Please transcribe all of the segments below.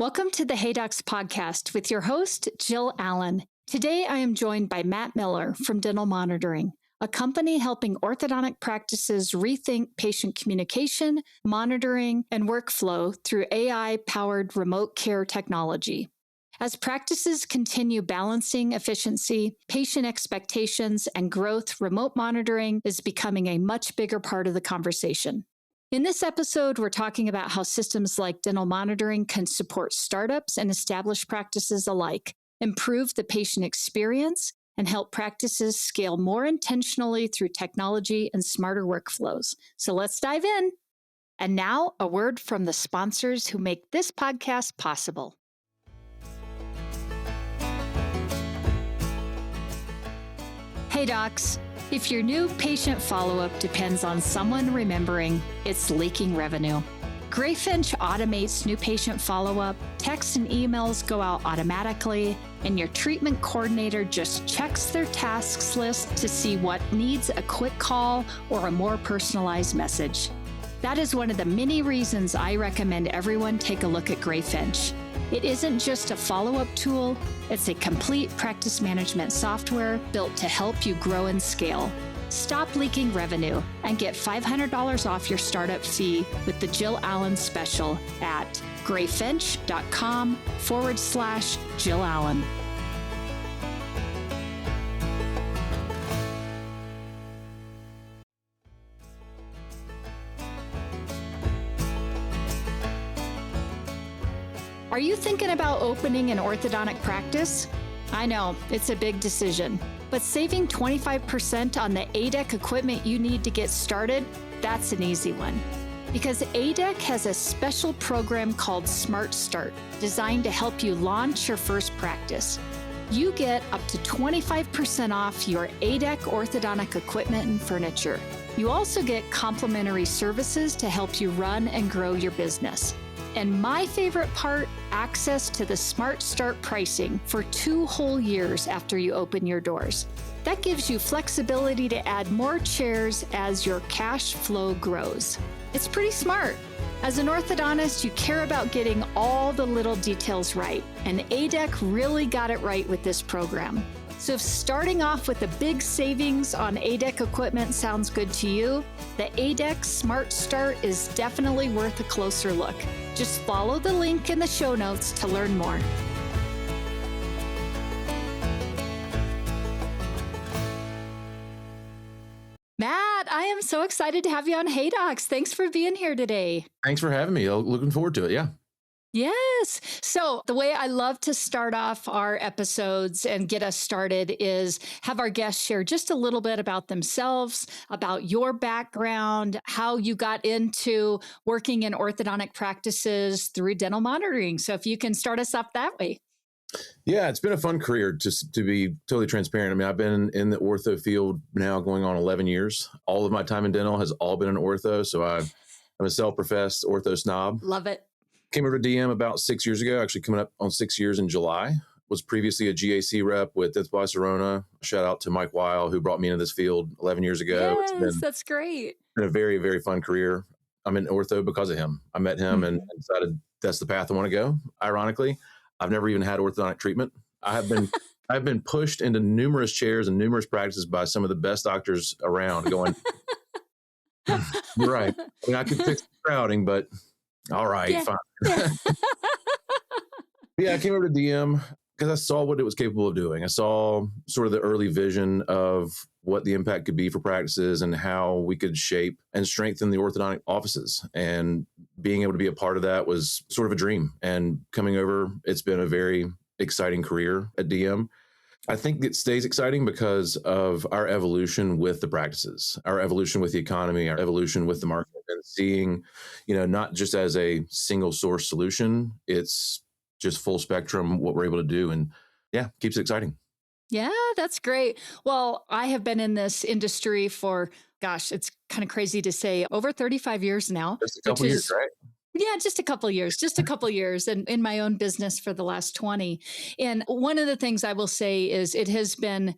Welcome to the Hey Docs podcast with your host, Jill Allen. Today, I am joined by Matt Miller from Dental Monitoring, a company helping orthodontic practices rethink patient communication, monitoring, and workflow through AI-powered remote care technology. As practices continue balancing efficiency, patient expectations, and growth, remote monitoring is becoming a much bigger part of the conversation. In this episode, we're talking about how systems like dental monitoring can support startups and established practices alike, improve the patient experience, and help practices scale more intentionally through technology and smarter workflows. So let's dive in. And now, a word from the sponsors who make this podcast possible. Hey docs, if your new patient follow-up depends on someone remembering, it's leaking revenue. Greyfinch automates new patient follow-up, texts and emails go out automatically, and your treatment coordinator just checks their tasks list to see what needs a quick call or a more personalized message. That is one of the many reasons I recommend everyone take a look at Greyfinch. It isn't just a follow-up tool, it's a complete practice management software built to help you grow and scale. Stop leaking revenue and get $500 off your startup fee with the Jill Allen special at greyfinch.com/Jill Allen. Are you thinking about opening an orthodontic practice? I know, it's a big decision, but saving 25% on the ADEC equipment you need to get started, that's an easy one. Because ADEC has a special program called Smart Start, designed to help you launch your first practice. You get up to 25% off your ADEC orthodontic equipment and furniture. You also get complimentary services to help you run and grow your business. And my favorite part, access to the Smart Start pricing for 2 whole years after you open your doors. That gives you flexibility to add more chairs as your cash flow grows. It's pretty smart. As an orthodontist, you care about getting all the little details right, and ADEC really got it right with this program. So if starting off with a big savings on ADEC equipment sounds good to you, the ADEC Smart Start is definitely worth a closer look. Just follow the link in the show notes to learn more. Matt, I am so excited to have you on Hey Docs. Thanks for being here today. Thanks for having me. Looking forward to it. Yeah. Yes. So the way I love to start off our episodes and get us started is have our guests share just a little bit about themselves, about your background, how you got into working in orthodontic practices through dental monitoring. So if you can start us off that way. Yeah, it's been a fun career, just to be totally transparent. I mean, I've been in the ortho field now going on 11 years. All of my time in dental has all been in ortho. So I'm a self-professed ortho snob. Love it. Came over to DM about 6 years ago, actually coming up on 6 years in July. Was previously a GAC rep with Dental Serona. Shout out to Mike Weil, who brought me into this field 11 years ago. Yes, that's great. Been a very, very fun career. I'm in ortho because of him. I met him and decided that's the path I want to go. Ironically, I've never even had orthodontic treatment. I've been pushed into numerous chairs and numerous practices by some of the best doctors around going, you're right. I mean, I could fix the crowding, but all right, fine. Yeah, I came over to DM because I saw what it was capable of doing. I saw sort of the early vision of what the impact could be for practices and how we could shape and strengthen the orthodontic offices. And being able to be a part of that was sort of a dream. And coming over, it's been a very exciting career at DM. I think it stays exciting because of our evolution with the practices, our evolution with the economy, our evolution with the market, and seeing, not just as a single source solution, it's just full spectrum what we're able to do. And yeah, keeps it exciting. Yeah, that's great. Well, I have been in this industry for, it's kind of crazy to say, over 35 years now. Just a couple years, right? Yeah, just a couple years and in my own business for the last 20. And one of the things I will say is it has been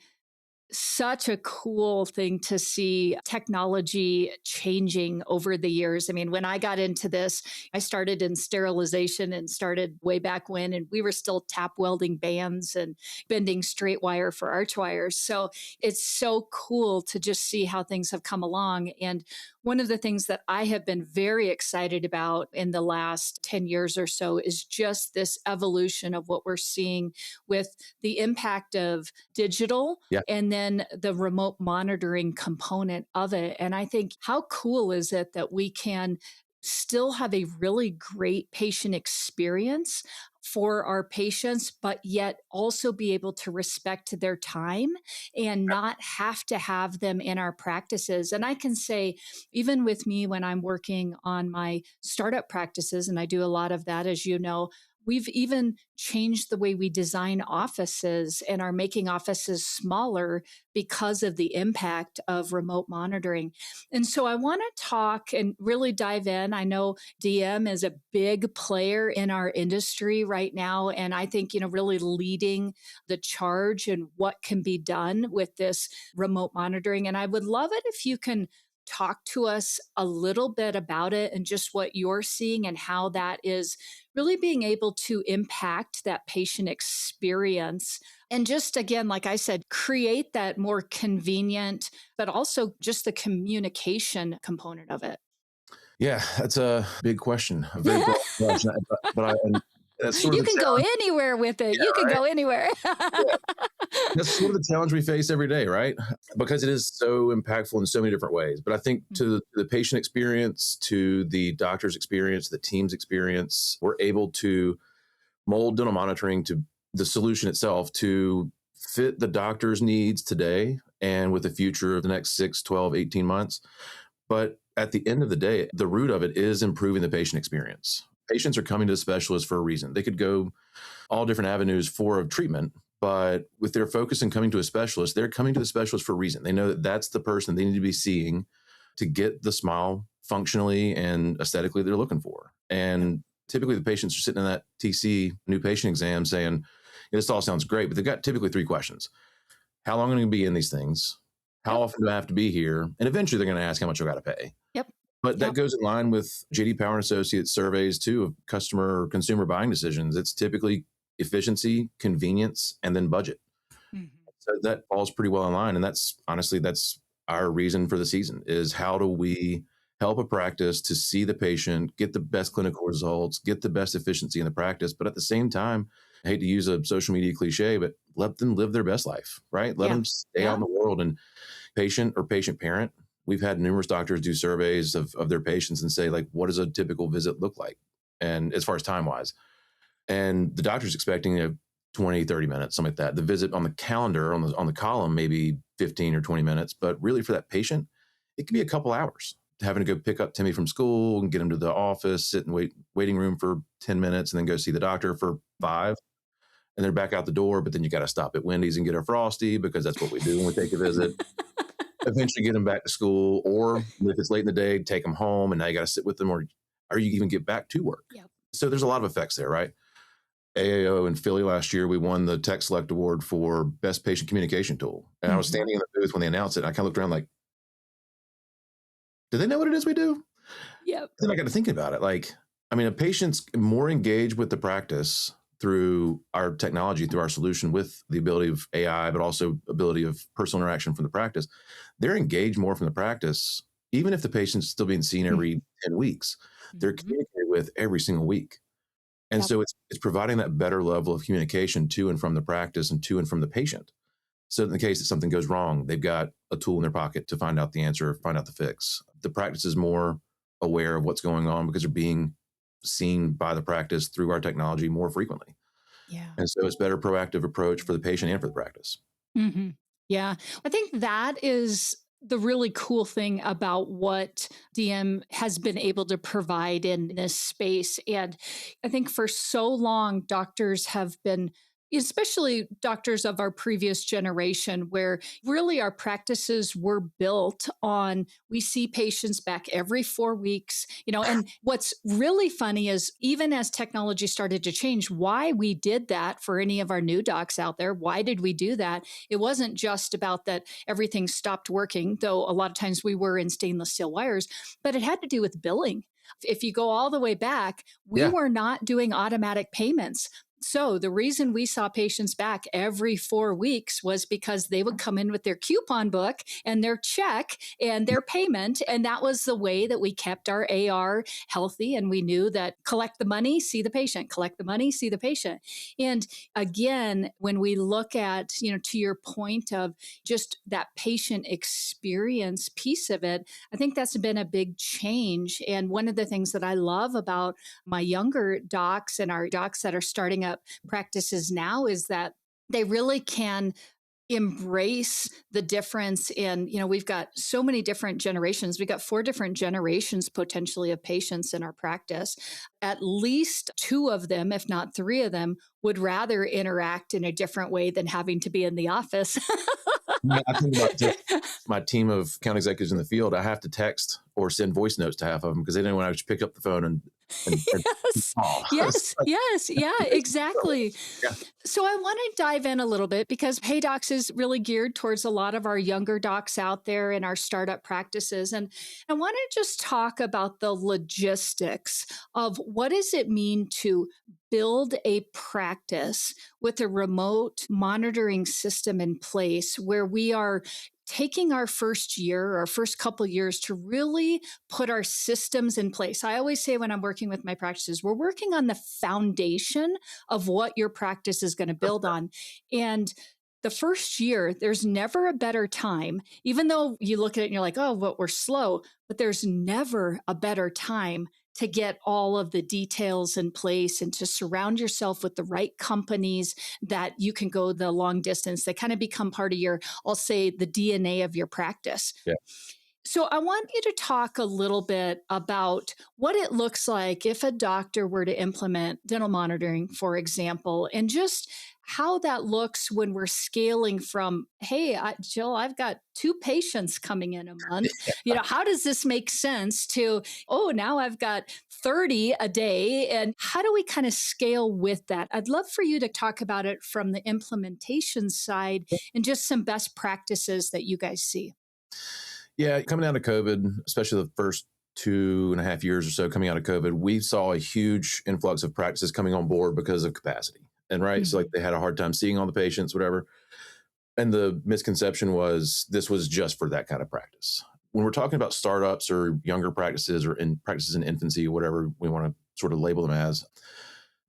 Such a cool thing to see technology changing over the years. I mean, when I got into this, I started in sterilization and started way back when, and we were still tap welding bands and bending straight wire for arch wires. So it's so cool to just see how things have come along. And one of the things that I have been very excited about in the last 10 years or so is just this evolution of what we're seeing with the impact of digital Yeah. and then the remote monitoring component of it. And I think, how cool is it that we can still have a really great patient experience for our patients, but yet also be able to respect their time and not have to have them in our practices. And I can say, even with me, when I'm working on my startup practices, and I do a lot of that, as you know, we've even changed the way we design offices and are making offices smaller because of the impact of remote monitoring. And so I want to talk and really dive in. I know DM is a big player in our industry right now. And I think, really leading the charge and what can be done with this remote monitoring. And I would love it if you can talk to us a little bit about it and just what you're seeing and how that is really being able to impact that patient experience. And just again, like I said, create that more convenient, but also just the communication component of it. Yeah, that's a big question, a very broad question. And that's sort of You the can go challenge. anywhere with it. Yeah, You can right. go anywhere. Yeah. That's sort of the challenge we face every day, right? Because it is so impactful in so many different ways. But I think to the patient experience, to the doctor's experience, the team's experience, we're able to mold dental monitoring to the solution itself to fit the doctor's needs today and with the future of the next 6, 12, 18 months. But at the end of the day, the root of it is improving the patient experience. Patients are coming to a specialist for a reason. They could go all different avenues for a treatment, but with their focus in coming to a specialist, they're coming to the specialist for a reason. They know that that's the person they need to be seeing to get the smile functionally and aesthetically they're looking for. And typically the patients are sitting in that TC new patient exam saying, this all sounds great, but they've got typically 3 questions. How long am I going to be in these things? How Yep. often do I have to be here? And eventually they're going to ask how much I got to pay. Yep. But that Yep. goes in line with JD Power and Associates surveys too of customer or consumer buying decisions. It's typically efficiency, convenience, and then budget. Mhm. So that falls pretty well in line. And that's honestly, that's our reason for the season is how do we help a practice to see the patient, get the best clinical results, get the best efficiency in the practice, but at the same time, I hate to use a social media cliche, but let them live their best life, right? Let Yeah. them stay out in the world and patient or patient parent. We've had numerous doctors do surveys of their patients and say, like, what does a typical visit look like? And as far as time wise, and the doctor's expecting 20, 30 minutes, something like that. The visit on the calendar, on the column, maybe 15 or 20 minutes, but really for that patient, it can be a couple hours. Having to go pick up Timmy from school and get him to the office, sit in waiting room for 10 minutes, and then go see the doctor for 5. And they're back out the door, but then you got to stop at Wendy's and get a Frosty because that's what we do when we take a visit. Eventually get them back to school, or if it's late in the day, take them home, and now you got to sit with them, or you even get back to work. Yep. So there's a lot of effects there, right? AAO in Philly last year, we won the Tech Select Award for Best Patient Communication Tool. And I was standing in the booth when they announced it. And I kind of looked around like, do they know what it is we do? Yep. Then I got to thinking about it. Like, I mean, a patient's more engaged with the practice through our technology, through our solution with the ability of AI, but also ability of personal interaction from the practice. They're engaged more from the practice, even if the patient's still being seen every 10 weeks. They're communicated with every single week. And Yep. so it's providing that better level of communication to and from the practice and to and from the patient. So in the case that something goes wrong, they've got a tool in their pocket to find out the answer, find out the fix. The practice is more aware of what's going on because they're being seen by the practice through our technology more frequently. Yeah. And so it's better proactive approach for the patient and for the practice. Mm-hmm. Yeah. I think that is the really cool thing about what DM has been able to provide in this space. And I think for so long, doctors have been especially doctors of our previous generation, where really our practices were built on we see patients back every 4 weeks, and what's really funny is even as technology started to change, why we did that for any of our new docs out there, why did we do that? It wasn't just about that everything stopped working, though a lot of times we were in stainless steel wires, but it had to do with billing. If you go all the way back, we Yeah. were not doing automatic payments. So the reason we saw patients back every 4 weeks was because they would come in with their coupon book and their check and their payment. And that was the way that we kept our AR healthy. And we knew that collect the money, see the patient, collect the money, see the patient. And again, when we look at, to your point of just that patient experience piece of it, I think that's been a big change. And one of the things that I love about my younger docs and our docs that are starting up practices now is that they really can embrace the difference in, we've got so many different generations. We've got 4 different generations potentially of patients in our practice. At least 2 of them, if not 3 of them, would rather interact in a different way than having to be in the office. Yeah, I think about just my team of account executives in the field. I have to text or send voice notes to half of them because they didn't want to just pick up the phone and Yes, call. yes, yeah, exactly. Yeah. So I want to dive in a little bit because Hey Docs is really geared towards a lot of our younger docs out there in our startup practices. And I want to just talk about the logistics of what does it mean to build a practice with a remote monitoring system in place where we are taking our first year, our first couple years to really put our systems in place. I always say when I'm working with my practices, we're working on the foundation of what your practice is going to build on. And the first year, there's never a better time, even though you look at it and you're like, oh, but we're slow, but there's never a better time to get all of the details in place and to surround yourself with the right companies that you can go the long distance. They kind of become part of your, I'll say, the DNA of your practice. Yeah. So I want you to talk a little bit about what it looks like if a doctor were to implement dental monitoring, for example, and just how that looks when we're scaling from, hey, Jill, I've got 2 patients coming in a month. How does this make sense to, oh, now I've got 30 a day? And how do we kind of scale with that? I'd love for you to talk about it from the implementation side and just some best practices that you guys see. Yeah, coming out of COVID, especially the first 2.5 years or so coming out of COVID, we saw a huge influx of practices coming on board because of capacity. And so like they had a hard time seeing all the patients, whatever. And the misconception was this was just for that kind of practice. When we're talking about startups or younger practices or in practices in infancy, whatever we want to sort of label them as,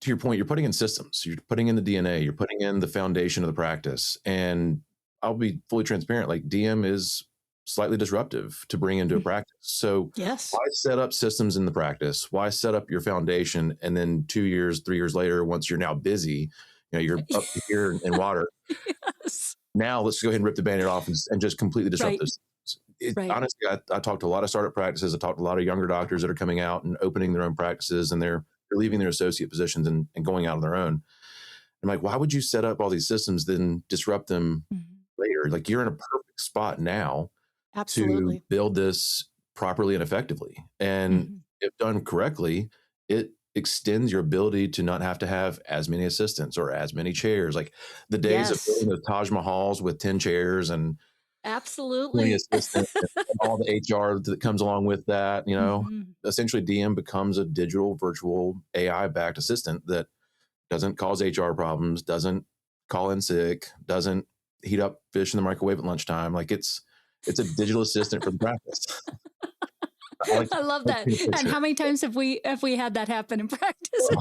to your point, you're putting in systems, you're putting in the DNA, you're putting in the foundation of the practice. And I'll be fully transparent, like DM is slightly disruptive to bring into a practice. So yes, why set up systems in the practice? Why set up your foundation? And then 2 years, 3 years later, once you're now busy, you're up to here in water. Yes. Now let's go ahead and rip the Band-Aid off and just completely disrupt Right. this. Right. Honestly, I talked to a lot of startup practices. I talked to a lot of younger doctors that are coming out and opening their own practices, and they're leaving their associate positions and going out on their own. I'm like, why would you set up all these systems, then disrupt them later? Like you're in a perfect spot now Absolutely. to build this properly and effectively. And if done correctly, it extends your ability to not have to have as many assistants or as many chairs. Like the days of building the Taj Mahals with 10 chairs and 20 Absolutely. assistants and all the HR that comes along with that, essentially DM becomes a digital virtual AI backed assistant that doesn't cause HR problems, doesn't call in sick, doesn't heat up fish in the microwave at lunchtime. Like it's a digital assistant for the practice. I love that. And how many times have we had that happen in practices?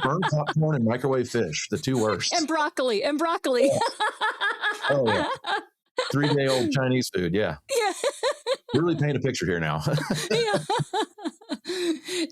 Burnt popcorn and microwave fish, the 2 worst. And broccoli. Oh yeah. 3-day-old Chinese food. Yeah. Yeah. Really paint a picture here now. Yeah.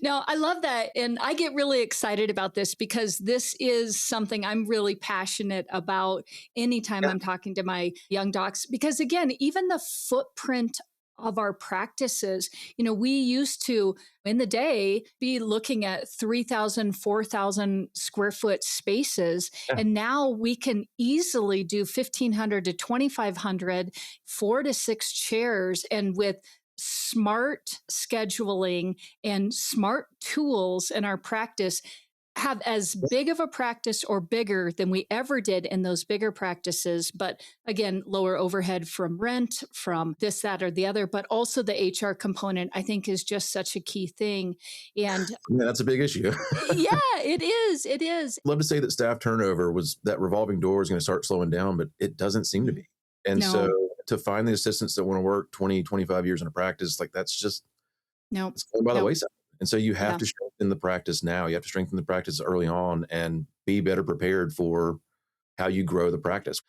No, I love that. And I get really excited about this because this is something I'm really passionate about anytime I'm talking to my young docs. Because again, even the footprint of our practices. We used to, in the day, be looking at 3,000, 4,000 square foot spaces. Yeah. And now we can easily do 1,500 to 2,500, 4 to 6 chairs. And with smart scheduling and smart tools in our practice, have as big of a practice or bigger than we ever did in those bigger practices. But again, lower overhead from rent, from this, that, or the other, but also the HR component, I think, is just such a key thing. And yeah, that's a big issue. yeah, it is. It is. Love to say that staff turnover was that revolving door is going to start slowing down, but it doesn't seem to be. And No. so to find the assistants that want to work 20, 25 years in a practice, like that's just, it's going by the wayside. And so you have to strengthen the practice now. You have to strengthen the practice early on and be better prepared for how you grow the practice.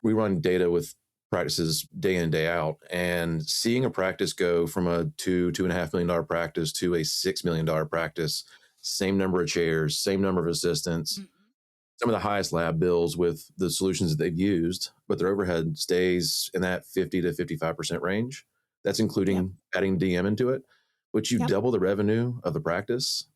We run data with practices day in, day out, and seeing a practice go from a $2.5 million practice to a $6 million practice, same number of chairs, same number of assistants, some of the highest lab bills with the solutions that they've used, but their overhead stays in that 50 to 55% range. That's including adding DM into it, which you double the revenue of the practice,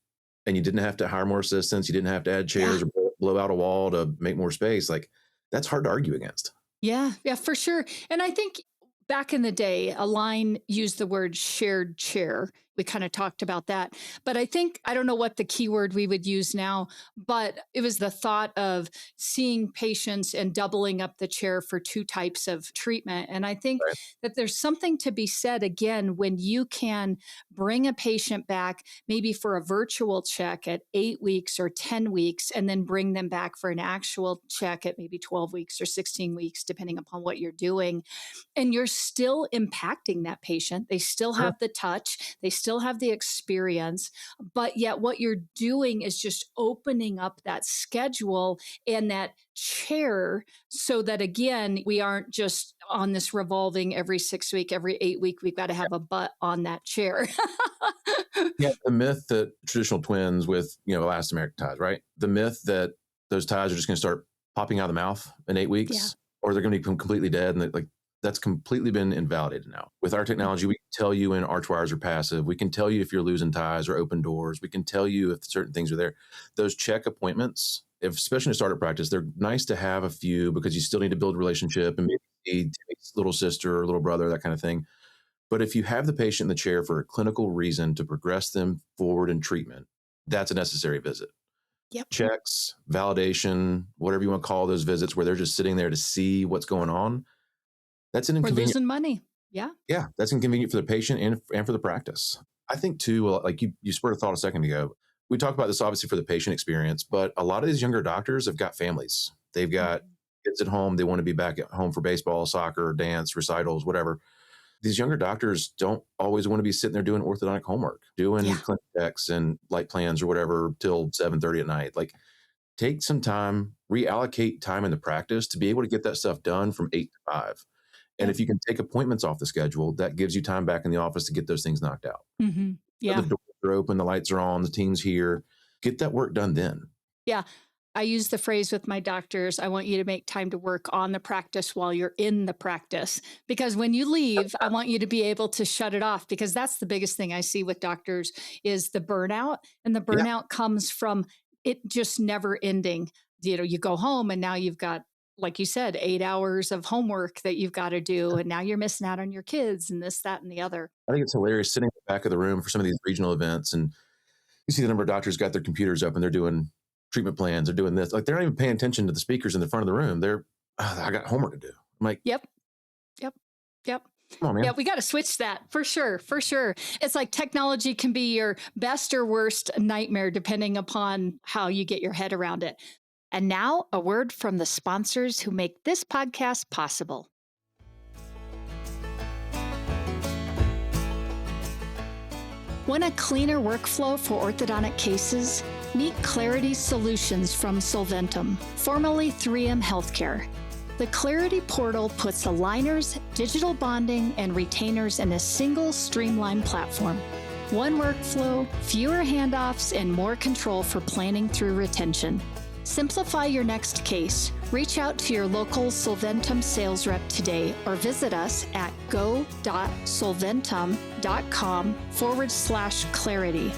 and you didn't have to hire more assistants. You didn't have to add chairs or blow out a wall to make more space. Like, that's hard to argue against. Yeah, for sure. And I think back in the day, Align used the word shared chair. We kind of talked about that. But I think, I don't know what the keyword we would use now, but it was the thought of seeing patients and doubling up the chair for 2 types of treatment. And I think that there's something to be said, again, when you can bring a patient back maybe for a virtual check at 8 weeks or 10 weeks, and then bring them back for an actual check at maybe 12 weeks or 16 weeks, depending upon what you're doing. And you're still impacting that patient. They still have the touch. They still have the experience, but yet what you're doing is just opening up that schedule and that chair so that, again, we aren't just on this revolving every 6 week, every 8 week, we've got to have a butt on that chair. The myth that traditional twins with, elastomeric ties, right? The myth that those ties are just going to start popping out of the mouth in 8 weeks, or they're going to become completely dead. And that's completely been invalidated now. With our technology, we can tell you when arch wires are passive. We can tell you if you're losing ties or open doors. We can tell you if certain things are there. Those check appointments, especially in a startup practice, they're nice to have a few because you still need to build a relationship and maybe see little sister or little brother, that kind of thing. But if you have the patient in the chair for a clinical reason to progress them forward in treatment, that's a necessary visit. Checks, validation, whatever you want to call those visits, where they're just sitting there to see what's going on. That's an inconvenient. We're losing money. Yeah, that's inconvenient for the patient and for the practice. I think too, like you spurred a thought a second ago. We talk about this obviously for the patient experience, but a lot of these younger doctors have got families. They've got kids at home. They want to be back at home for baseball, soccer, dance, recitals, whatever. These younger doctors don't always want to be sitting there doing orthodontic homework, doing clinic checks and light plans or whatever till 7:30 at night. Like, take some time, reallocate time in the practice to be able to get that stuff done from 8 to 5. And if you can take appointments off the schedule, that gives you time back in the office to get those things knocked out. The doors are open, the lights are on, the team's here. Get that work done then. Yeah. I use the phrase with my doctors, I want you to make time to work on the practice while you're in the practice. Because when you leave, I want you to be able to shut it off, because that's the biggest thing I see with doctors is the burnout. And the burnout comes from it just never ending. You go home and now you've got, like you said, 8 hours of homework that you've got to do. And now you're missing out on your kids and this, that, and the other. I think it's hilarious sitting in the back of the room for some of these regional events. And you see the number of doctors got their computers up and they're doing treatment plans. They're doing this. Like, they're not even paying attention to the speakers in the front of the room. I got homework to do. I'm like, Yep. Come on, man. Yeah, we got to switch that for sure. For sure. It's like technology can be your best or worst nightmare, depending upon how you get your head around it. And now, a word from the sponsors who make this podcast possible. Want a cleaner workflow for orthodontic cases? Meet Clarity Solutions from Solventum, formerly 3M Healthcare. The Clarity portal puts aligners, digital bonding, and retainers in a single streamlined platform. One workflow, fewer handoffs, and more control for planning through retention. Simplify your next case. Reach out to your local Solventum sales rep today or visit us at go.solventum.com/clarity.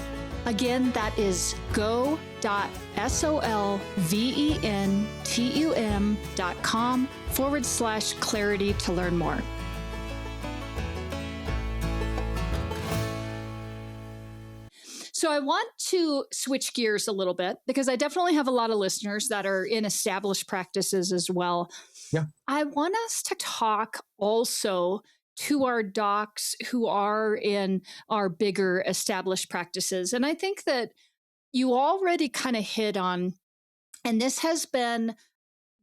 Again, that is go.solventum.com/clarity to learn more. So I want to switch gears a little bit because I definitely have a lot of listeners that are in established practices as well. Yeah. I want us to talk also to our docs who are in our bigger established practices. And I think that you already kind of hit on, and this has been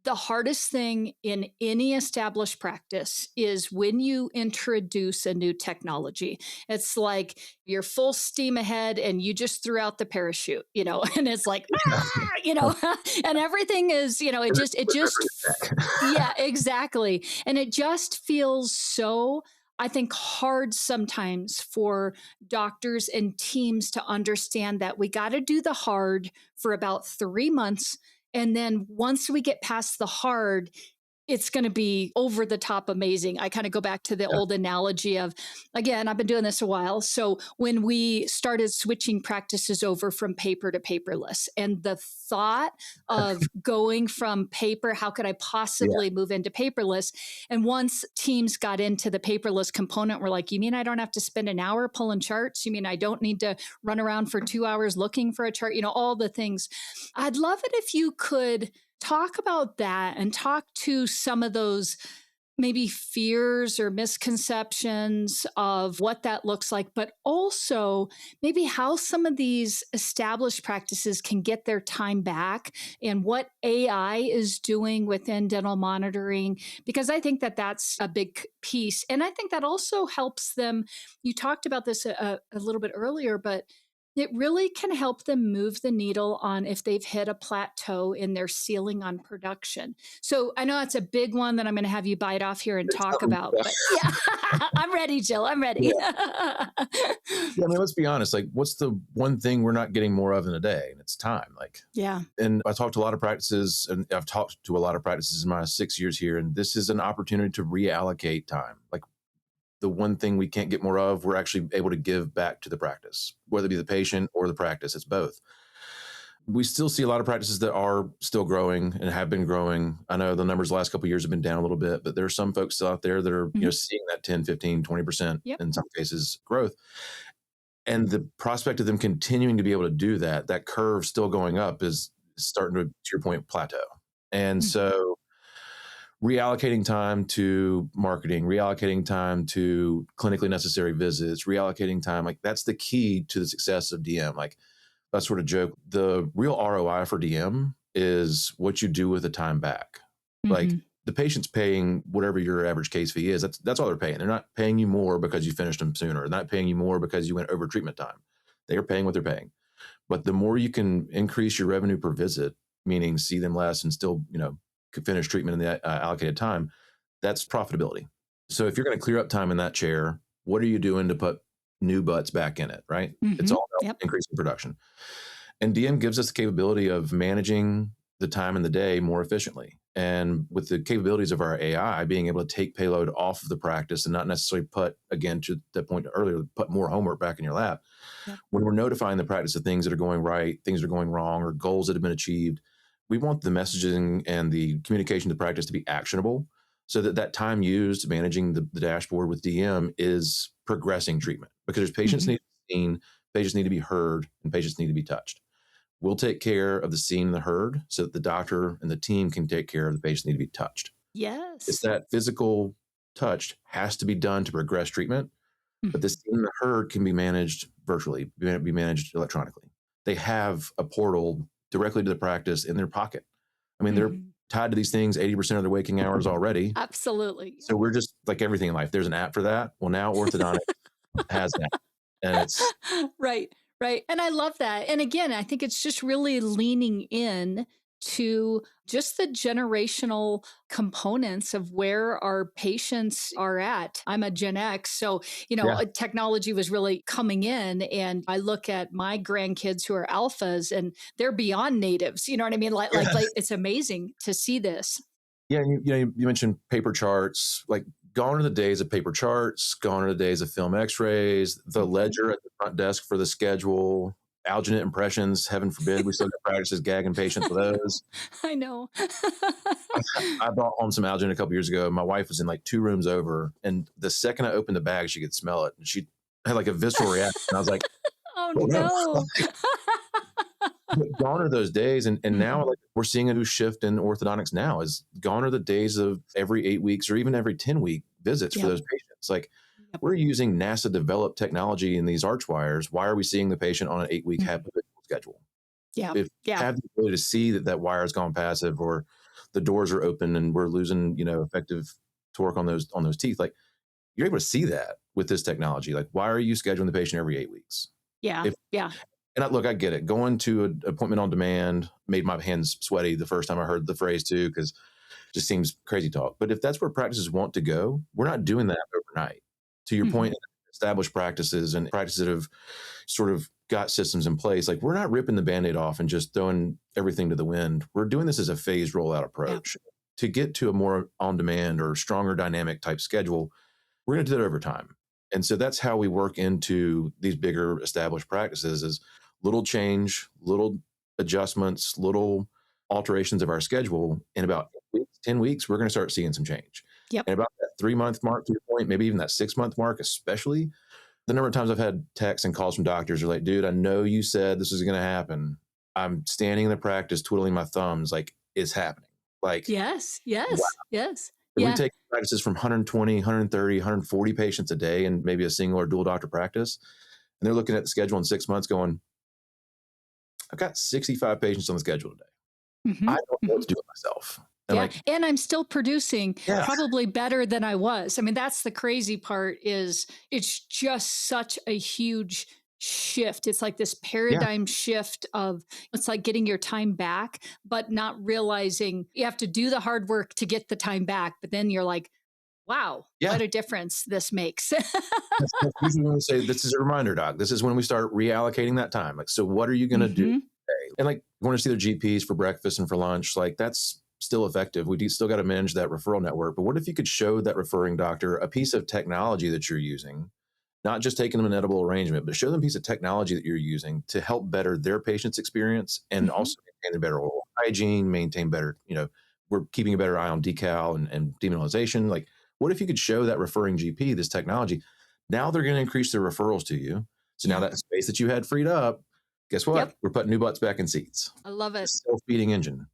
the hardest thing in any established practice is when you introduce a new technology. It's like you're full steam ahead and you just threw out the parachute, and it's like, and everything is, yeah, exactly. And it just feels so, I think, hard sometimes for doctors and teams to understand that we got to do the hard for about 3 months. And then once we get past the hard, it's going to be over the top amazing. I kind of go back to the old analogy of, again, I've been doing this a while. So when we started switching practices over from paper to paperless, and the thought of going from paper, how could I possibly move into paperless? And once teams got into the paperless component, we're like, you mean I don't have to spend an hour pulling charts? You mean I don't need to run around for 2 hours looking for a chart? All the things. I'd love it if you could talk about that and talk to some of those maybe fears or misconceptions of what that looks like, but also maybe how some of these established practices can get their time back and what AI is doing within dental monitoring, because I think that that's a big piece. And I think that also helps them. You talked about this a little bit earlier, but it really can help them move the needle on if they've hit a plateau in their ceiling on production. So I know that's a big one that I'm going to have you bite off here and talk about. But yeah, I'm ready, Jill. I'm ready. Yeah. I mean, let's be honest. Like, what's the one thing we're not getting more of in a day? And it's time. Yeah. And I talked to a lot of practices, and I've talked to a lot of practices in my 6 years here. And this is an opportunity to reallocate time. The one thing we can't get more of, we're actually able to give back to the practice, whether it be the patient or the practice. It's both. We still see a lot of practices that are still growing and have been growing. I know the numbers the last couple of years have been down a little bit, but there are some folks still out there that are seeing that 10, 15, 20% in some cases growth. And the prospect of them continuing to be able to do that curve still going up is starting to your point, plateau. And so reallocating time to marketing, reallocating time to clinically necessary visits, reallocating time, that's the key to the success of DM. That sort of joke. The real ROI for DM is what you do with the time back. The patient's paying whatever your average case fee is. That's all they're paying. They're not paying you more because you finished them sooner. They're not paying you more because you went over treatment time. They are paying what they're paying. But the more you can increase your revenue per visit, meaning see them less and still, finish treatment in the allocated time, that's profitability. So if you're going to clear up time in that chair, what are you doing to put new butts back in it, right? It's all about increasing production. And DM gives us the capability of managing the time in the day more efficiently. And with the capabilities of our AI, being able to take payload off of the practice and not necessarily put, again, to the point earlier, put more homework back in your lap. When we're notifying the practice of things that are going right, things that are going wrong, or goals that have been achieved, we want the messaging and the communication to practice to be actionable so that time used managing the dashboard with DM is progressing treatment, because there's patients need to be seen, patients need to be heard, and patients need to be touched. We'll take care of the seen and the heard so that the doctor and the team can take care of the patients need to be touched. Yes. It's that physical touch has to be done to progress treatment, but the seen and the heard can be managed virtually, be managed electronically. They have a portal directly to the practice in their pocket. I mean, they're tied to these things 80% of their waking hours already. Absolutely. So we're just like everything in life. There's an app for that. Well, now Orthodontics has that. And it's right. And I love that. And again, I think it's just really leaning in to just the generational components of where our patients are at. I'm a Gen X, so, Yeah. technology was really coming in, and I look at my grandkids who are alphas and they're beyond natives. You know what I mean? Like it's amazing to see this. Yeah, and you mentioned paper charts. Like, gone are the days of paper charts. Gone are the days of film X-rays. The ledger at the front desk for the schedule. Alginate impressions. Heaven forbid we still get practices gagging patients with those. I know. I brought home some Alginate a couple years ago. My wife was in like 2 rooms over, and the second I opened the bag, she could smell it, and she had like a visceral reaction. I was like, Oh "Oh no!" no. But gone are those days, and now like we're seeing a new shift in orthodontics. Now is gone are the days of every 8 weeks or even every 10-week visits for those patients. Like, we're using NASA developed technology in these arch wires. Why are we seeing the patient on an 8-week habitual schedule? If you have the ability to see that wire has gone passive, or the doors are open and we're losing, effective torque on those teeth, like, you're able to see that with this technology. Like, why are you scheduling the patient every 8 weeks? Yeah. And look, I get it. Going to an appointment on demand made my hands sweaty the first time I heard the phrase too, because it just seems crazy talk. But if that's where practices want to go, we're not doing that overnight. To your point, established practices and practices that have sort of got systems in place, like, we're not ripping the Band-Aid off and just throwing everything to the wind. We're doing this as a phased rollout approach. To get to a more on-demand or stronger dynamic type schedule, we're going to do that over time. And so that's how we work into these bigger established practices, is little change, little adjustments, little alterations of our schedule. In about 8 weeks, 10 weeks, we're going to start seeing some change. And about that 3-month mark, to your point, maybe even that 6-month mark, especially, the number of times I've had texts and calls from doctors are like, dude, I know you said this was going to happen. I'm standing in the practice, twiddling my thumbs. Like, it's happening. Like, yes. we take practices from 120, 130, 140 patients a day and maybe a single or dual doctor practice. And they're looking at the schedule in 6 months going, I've got 65 patients on the schedule today. I don't know what to do with myself. And and I'm still producing probably better than I was. I mean, that's the crazy part, is it's just such a huge shift. It's like this paradigm shift of, it's like getting your time back, but not realizing you have to do the hard work to get the time back. But then you're like, wow, what a difference this makes. That's usually when we say, this is a reminder, doc. This is when we start reallocating that time. Like, so what are you going to do today? And like, going to see their GPs for breakfast and for lunch, like, that's still effective. We still got to manage that referral network. But what if you could show that referring doctor a piece of technology that you're using, not just taking them an edible arrangement, but show them a piece of technology that you're using to help better their patient's experience and also maintain better oral hygiene, maintain better, we're keeping a better eye on decal and demineralization. Like, what if you could show that referring GP this technology? Now they're going to increase their referrals to you. So now that space that you had freed up, guess what? We're putting new butts back in seats. I love it. Self-feeding engine.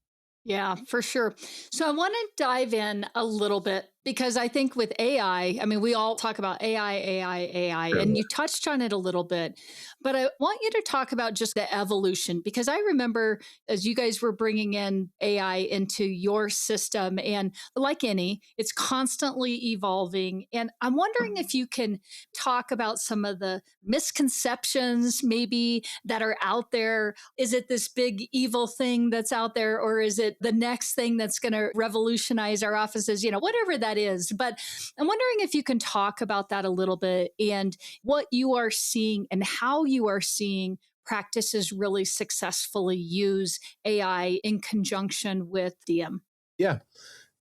Yeah, for sure. So I want to dive in a little bit, because I think with AI, I mean, we all talk about AI, and you touched on it a little bit, but I want you to talk about just the evolution, because I remember as you guys were bringing in AI into your system, and like any, it's constantly evolving. And I'm wondering if you can talk about some of the misconceptions maybe that are out there. Is it this big evil thing that's out there, or is it the next thing that's going to revolutionize our offices, whatever that is. But I'm wondering if you can talk about that a little bit, and what you are seeing and how you are seeing practices really successfully use AI in conjunction with DM. Yeah.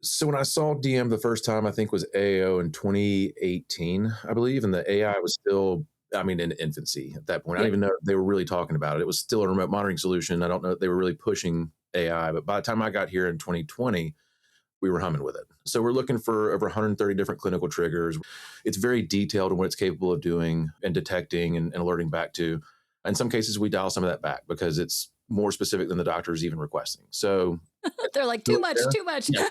So when I saw DM the first time, I think was AAO in 2018, I believe. And the AI was still, in infancy at that point. I don't even know if they were really talking about it. It was still a remote monitoring solution. I don't know if they were really pushing AI, but by the time I got here in 2020, we were humming with it. So we're looking for over 130 different clinical triggers. It's very detailed in what it's capable of doing and detecting and alerting back to. In some cases, we dial some of that back because it's more specific than the doctor is even requesting. So they're like, too much. Yeah.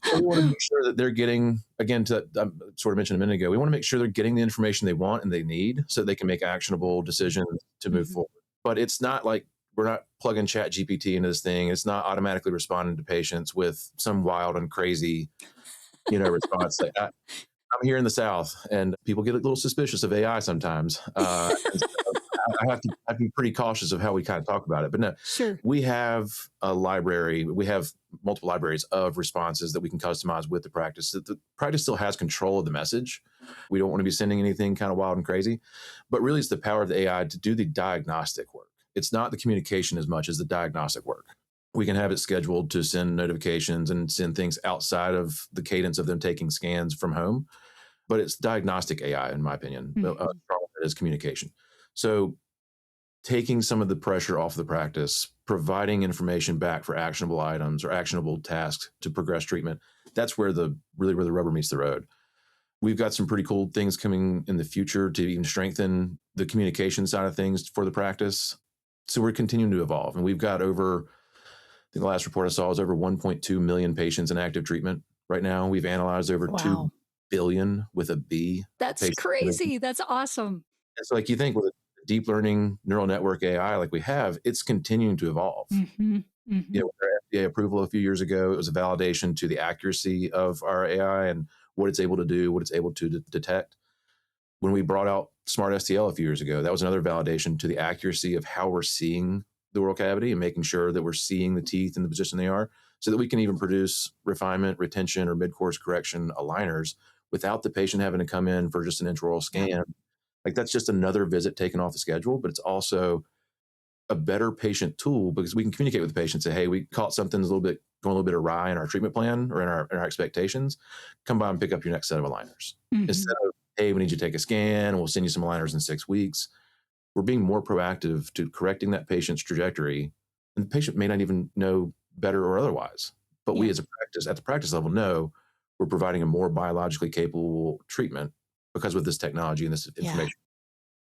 So we want to make sure that they're getting, again, I sort of mentioned a minute ago, we want to make sure they're getting the information they want and they need so they can make actionable decisions to move forward. But it's not like we're not plugging Chat GPT into this thing. It's not automatically responding to patients with some wild and crazy, response. Like, I'm here in the South, and people get a little suspicious of AI sometimes. And so I have to be pretty cautious of how we kind of talk about it. But no, Sure. we have a library. We have multiple libraries of responses that we can customize with the practice. The practice still has control of the message. We don't want to be sending anything kind of wild and crazy. But really, it's the power of the AI to do the diagnostic work. It's not the communication as much as the diagnostic work. We can have it scheduled to send notifications and send things outside of the cadence of them taking scans from home. But it's diagnostic AI, in my opinion. It is communication. So taking some of the pressure off the practice, providing information back for actionable items or actionable tasks to progress treatment, that's where the rubber meets the road. We've got some pretty cool things coming in the future to even strengthen the communication side of things for the practice. So we're continuing to evolve. And we've got over, I think the last report I saw was over 1.2 million patients in active treatment right now. We've analyzed over 2 billion with a B. That's crazy. That's awesome. And so, like, you think with deep learning neural network AI like we have, it's continuing to evolve. Mm-hmm. Mm-hmm. With our FDA approval a few years ago, it was a validation to the accuracy of our AI and what it's able to do, what it's able to detect. When we brought out Smart STL a few years ago, that was another validation to the accuracy of how we're seeing the oral cavity and making sure that we're seeing the teeth in the position they are, so that we can even produce refinement, retention, or mid-course correction aligners without the patient having to come in for just an intraoral scan. Like, that's just another visit taken off the schedule, but it's also a better patient tool because we can communicate with the patient, say, hey, we caught something going a little bit awry in our treatment plan or in our expectations. Come by and pick up your next set of aligners. Instead of, hey, we need you to take a scan and we'll send you some aligners in 6 weeks. We're being more proactive to correcting that patient's trajectory. And the patient may not even know better or otherwise. But we as a practice, at the practice level, know we're providing a more biologically capable treatment because with this technology and this information.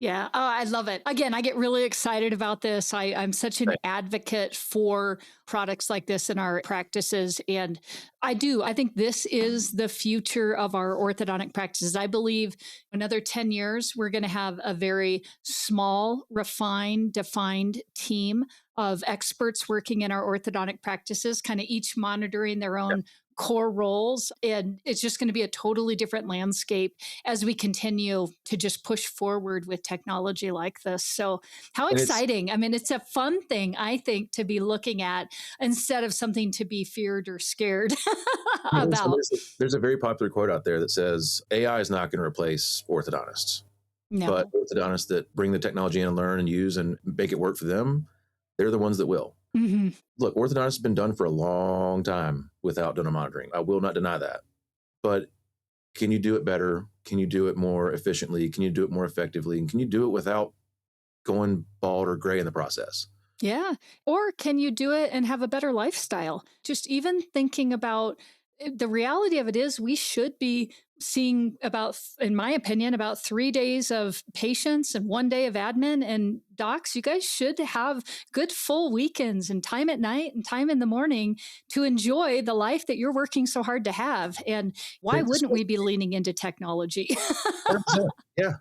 Yeah. Oh, I love it. Again, I get really excited about this. I'm such an advocate for products like this in our practices. And I think this is the future of our orthodontic practices. I believe another 10 years, we're going to have a very small, refined, defined team of experts working in our orthodontic practices, kind of each monitoring their own core roles. And it's just going to be a totally different landscape as we continue to just push forward with technology like this. So how exciting. I mean, it's a fun thing, I think, to be looking at instead of something to be feared or scared about. There's a very popular quote out there that says, AI is not going to replace orthodontists. No. But orthodontists that bring the technology in and learn and use and make it work for them, they're the ones that will. Mm-hmm. Look, orthodontics has been done for a long time without dental monitoring. I will not deny that. But can you do it better? Can you do it more efficiently? Can you do it more effectively? And can you do it without going bald or gray in the process? Yeah. Or can you do it and have a better lifestyle? Just even thinking about the reality of it is we should be seeing about, in my opinion, about 3 days of patients and 1 day of admin. And docs, you guys should have good full weekends and time at night and time in the morning to enjoy the life that you're working so hard to have. And why wouldn't we be leaning into technology? Yeah.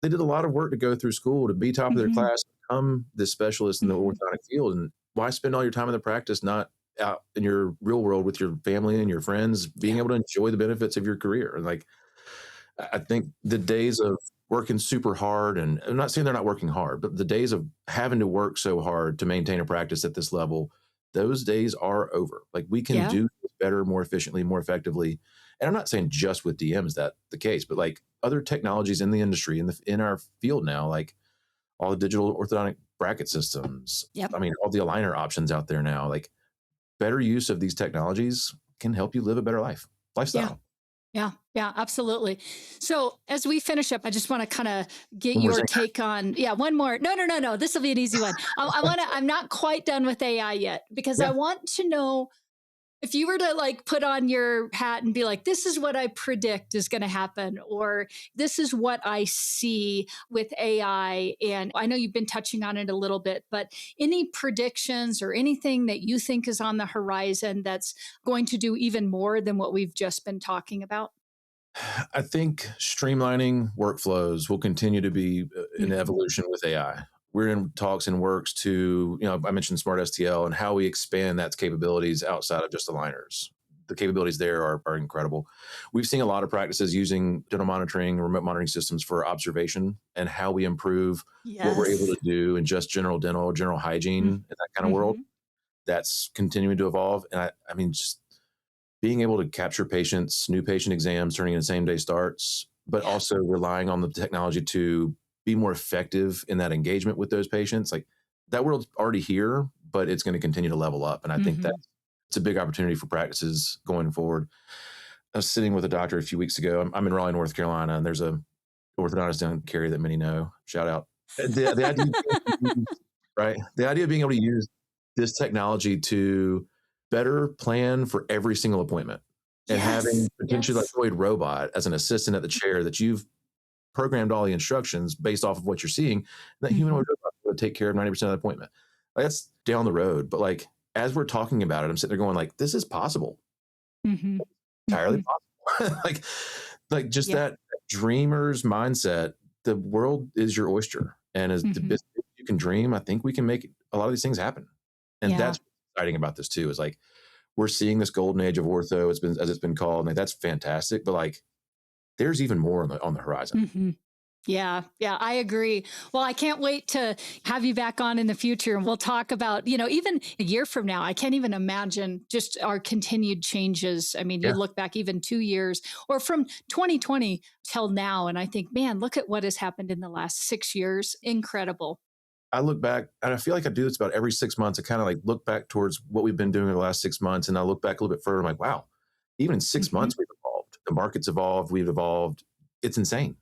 They did a lot of work to go through school to be top of their class, become this specialist in the orthodontic field. And why spend all your time in the practice, not out in your real world with your family and your friends, being able to enjoy the benefits of your career? And like, I think the days of working super hard, and I'm not saying they're not working hard, but the days of having to work so hard to maintain a practice at this level, those days are over. Like, we can do this better, more efficiently, more effectively. And I'm not saying just with DM is that the case, but like other technologies in the industry, in our field now, like all the digital orthodontic bracket systems. I mean, all the aligner options out there now, like better use of these technologies can help you live a better lifestyle. Yeah, absolutely. So as we finish up, I just want to kind of get your take on, one more. No. This will be an easy one. I'm not quite done with AI yet because I want to know, if you were to like put on your hat and be like, this is what I predict is going to happen, or this is what I see with AI. And I know you've been touching on it a little bit, but any predictions or anything that you think is on the horizon that's going to do even more than what we've just been talking about? I think streamlining workflows will continue to be an evolution with AI. We're in talks and works to, I mentioned Smart STL and how we expand that's capabilities outside of just aligners. the capabilities there are incredible. We've seen a lot of practices using dental monitoring, remote monitoring systems for observation and how we improve what we're able Yes. to do in just general dental, general hygiene, Mm. in that kind of world. Mhm. That's continuing to evolve. And I mean, just being able to capture patients, new patient exams, turning into same day starts, but Yeah. also relying on the technology to be more effective in that engagement with those patients. Like that world's already here, but it's going to continue to level up. And I think Mhm. that's it's a big opportunity for practices going forward. I was sitting with a doctor a few weeks ago. I'm in Raleigh, North Carolina, and there's a orthodontist down in Cary that many know. Shout out. The idea of being able to use, right? The idea of being able to use this technology to better plan for every single appointment and having Yes. potentially like Yes. a robot as an assistant at the chair that you've programmed all the instructions based off of what you're seeing, that humanoid Mhm. robot will take care of 90% of the appointment. Like, that's down the road. But like as we're talking about it, I'm sitting there going like, this is possible. Mhm. Entirely Mhm. possible. Like just Yeah. that dreamer's mindset. The world is your oyster. And as the Mhm. business you can dream, I think we can make a lot of these things happen. And Yeah. that's what's exciting about this too, is like we're seeing this golden age of ortho, as it's been called. And like, that's fantastic. But like there's even more on the horizon. Mhm. Yeah, yeah, I agree. Well, I can't wait to have you back on in the future and we'll talk about, even a year from now. I can't even imagine just our continued changes. I mean, you Yeah. look back even 2 years or from 2020 till now, and I think, man, look at what has happened in the last 6 years. Incredible. I look back and I feel like I do this about every 6 months. I kind of like look back towards what we've been doing in the last 6 months. And I look back a little bit further. I'm like, wow, even in 6 months, Hmm. we've evolved. The market's evolved. We've evolved. It's insane.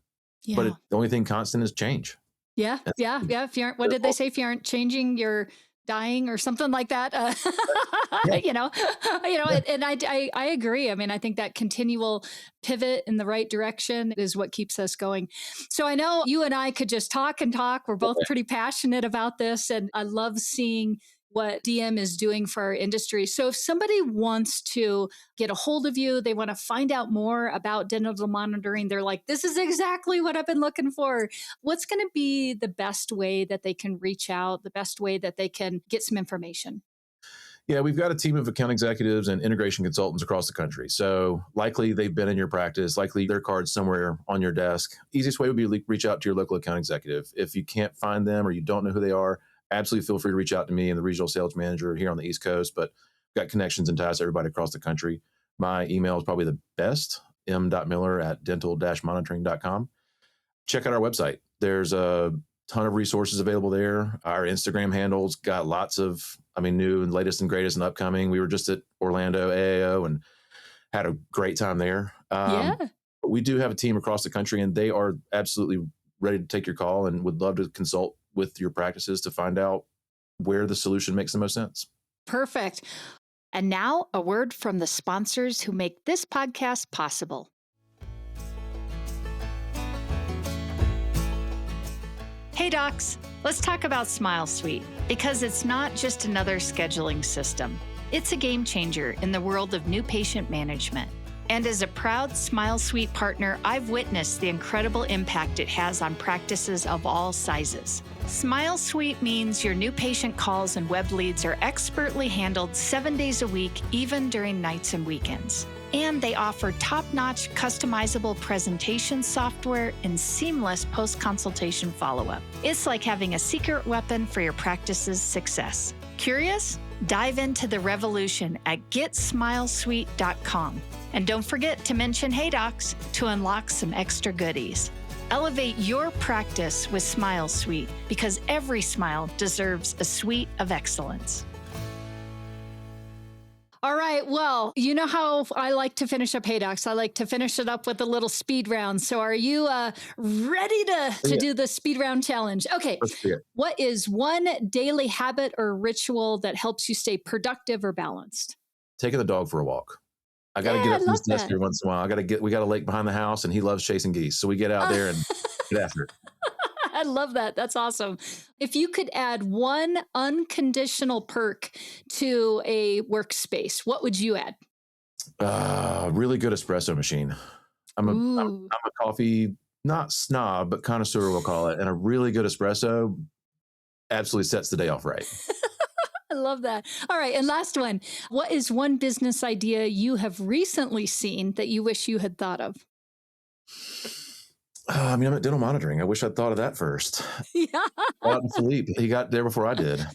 But Yeah. the only thing constant is change. Yeah, That's yeah, yeah. If you aren't, what did they say? If you aren't changing, you're dying or something like that. yeah, You know, yeah. and I agree. I mean, I think that continual pivot in the right direction is what keeps us going. So I know you and I could just talk and talk. We're both pretty passionate about this, and I love seeing what DM is doing for our industry. So if somebody wants to get a hold of you, they want to find out more about dental monitoring, they're like, this is exactly what I've been looking for. What's going to be the best way that they can reach out, the best way that they can get some information? Yeah, we've got a team of account executives and integration consultants across the country. So likely they've been in your practice, likely their card's somewhere on your desk. Easiest way would be to reach out to your local account executive. If you can't find them or you don't know who they are, absolutely feel free to reach out to me and the regional sales manager here on the East Coast. But we've got connections and ties to everybody across the country. My email is probably the best, m.miller@dental-monitoring.com. Check out our website. There's a ton of resources available there. Our Instagram handles got lots of, new and latest and greatest and upcoming. We were just at Orlando AAO and had a great time there. Yeah. But we do have a team across the country, and they are absolutely ready to take your call and would love to consult with your practices to find out where the solution makes the most sense. Perfect. And now a word from the sponsors who make this podcast possible. Hey docs, let's talk about Smile Suite because it's not just another scheduling system. It's a game changer in the world of new patient management. And as a proud Smile Suite partner, I've witnessed the incredible impact it has on practices of all sizes. Smile Suite means your new patient calls and web leads are expertly handled 7 days a week, even during nights and weekends. And they offer top-notch customizable presentation software and seamless post-consultation follow-up. It's like having a secret weapon for your practice's success. Curious? Dive into the revolution at GetSmileSuite.com. And don't forget to mention Hey Docs to unlock some extra goodies. Elevate your practice with Smile Suite because every smile deserves a suite of excellence. All right. Well, you know how I like to finish up Hey Docs. I like to finish it up with a little speed round. So are you ready to Yeah, do the speed round challenge? Okay. let's do it. What is one daily habit or ritual that helps you stay productive or balanced? Taking the dog for a walk. I got to get Yeah, I up from love this desk that. every once in a while. We got a lake behind the house, and he loves chasing geese. So we get out there and get after it. I love that. That's awesome. If you could add one unconditional perk to a workspace, what would you add? Really good espresso machine. I'm Ooh. a coffee, not snob, but connoisseur, we'll call it. And a really good espresso absolutely sets the day off right. I love that. All right. And last one. What is one business idea you have recently seen that you wish you had thought of? I mean, I'm at dental monitoring. I wish I'd thought of that first. Yeah. Shout out to Philippe. He got there before I did.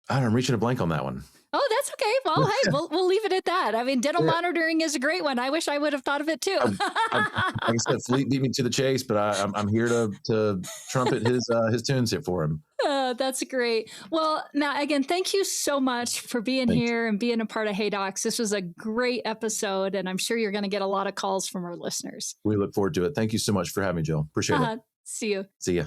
I'm reaching a blank on that one. Oh, that's okay. Well, hey, we'll leave it at that. I mean, dental Yeah. monitoring is a great one. I wish I would have thought of it too. Like I said, Philippe beat me to the chase, but I'm here to trumpet his tunes here for him. That's great. Well, Matt, again, thank you so much for being Thank you. here and being a part of Hey Docs. This was a great episode, and I'm sure you're going to get a lot of calls from our listeners. We look forward to it. Thank you so much for having me, Jill. Appreciate it. See you. See ya.